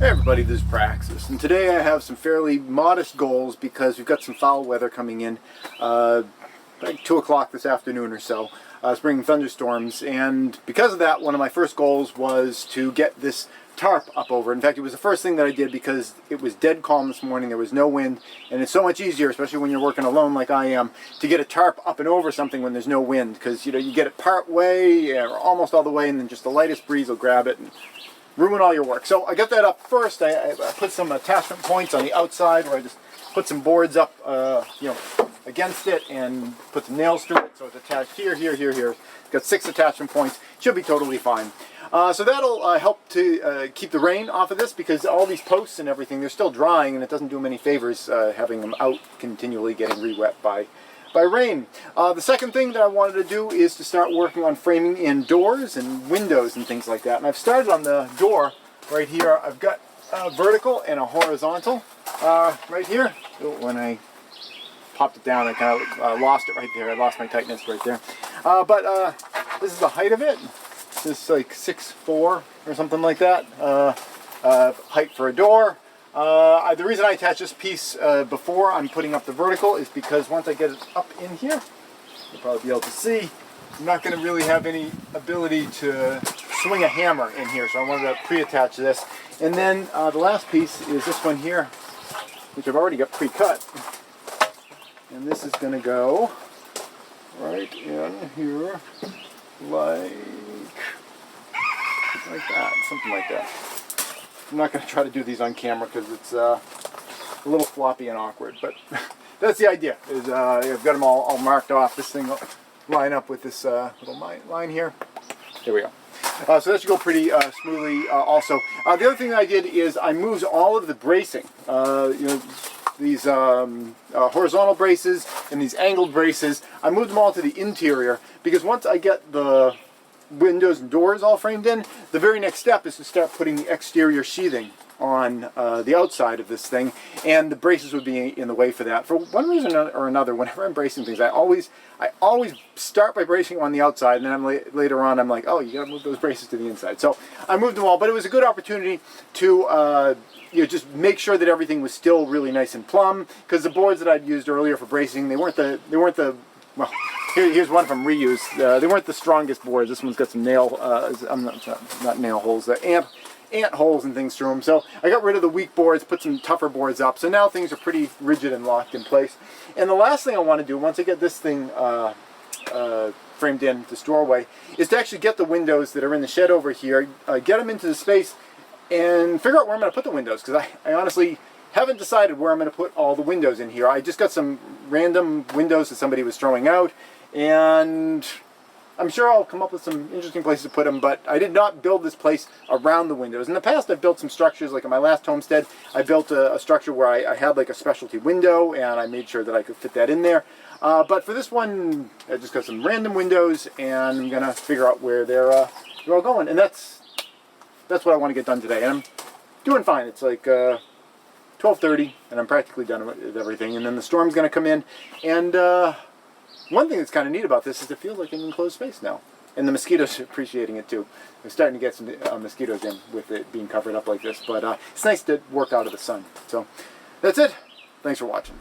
Hey everybody, this is Praxis, and today I have some fairly modest goals because we've got some foul weather coming in, like 2 o'clock this afternoon or so. It's bringing thunderstorms, and because of that, one of my first goals was to get this tarp up over. In fact, it was the first thing that I did because it was dead calm this morning, there was no wind, and it's so much easier, especially when you're working alone like I am, to get a tarp up and over something when there's no wind, because you get it part way, or almost all the way, and then just the lightest breeze will grab it and ruin all your work. So I got that up first. I put some attachment points on the outside where I just put some boards up, against it and put some nails through it. So it's attached here, here, here, here. It's got 6 attachment points. Should be totally fine. So that'll help to keep the rain off of this, because all these posts and everything, they're still drying, and it doesn't do them any favors having them out continually getting re-wet by rain. The second thing that I wanted to do is to start working on framing in doors and windows and things like that. And I've started on the door right here. I've got a vertical and a horizontal right here. When I popped it down, I kind of lost it right there. I lost my tightness right there. But this is the height of it. This is like 6'4" or something like that. Height for a door. The reason I attach this piece before I'm putting up the vertical is because once I get it up in here, you'll probably be able to see, I'm not going to really have any ability to swing a hammer in here, so I wanted to pre-attach this. And then the last piece is this one here, which I've already got pre-cut. And this is going to go right in here, like that, something like that. I'm not going to try to do these on camera because it's a little floppy and awkward, but that's the idea. Is I've got them all marked off. This thing will line up with this little line here. There we go. So that should go pretty smoothly also. The other thing that I did is I moved all of the bracing. These horizontal braces and these angled braces, I moved them all to the interior, because once I get the windows and doors all framed in, the very next step is to start putting the exterior sheathing on the outside of this thing, and the braces would be in the way for that. For one reason or another, whenever I'm bracing things, I always start by bracing on the outside, and then later on I'm like, oh, you gotta move those braces to the inside. So I moved them all, but it was a good opportunity to just make sure that everything was still really nice and plumb, because the boards that I'd used earlier for bracing, they weren't the well, here's one from reuse. They weren't the strongest boards. This one's got some nail, not nail holes, ant holes and things through them. So I got rid of the weak boards, put some tougher boards up. So now things are pretty rigid and locked in place. And the last thing I want to do, once I get this thing framed in, this doorway, is to actually get the windows that are in the shed over here, get them into the space, and figure out where I'm going to put the windows, because I honestly haven't decided where I'm going to put all the windows in here. I just got some random windows that somebody was throwing out, and I'm sure I'll come up with some interesting places to put them, but I did not build this place around the windows. In the past, I've built some structures, like in my last homestead, I built a structure where I had like a specialty window, and I made sure that I could fit that in there. But for this one, I just got some random windows, and I'm going to figure out where they're all going. And that's what I want to get done today. And I'm doing fine. It's like 12:30, and I'm practically done with everything. And then the storm's going to come in. And one thing that's kind of neat about this is it feels like an enclosed space now. And the mosquitoes are appreciating it too. They're starting to get some mosquitoes in with it being covered up like this. But it's nice to work out of the sun. So that's it. Thanks for watching.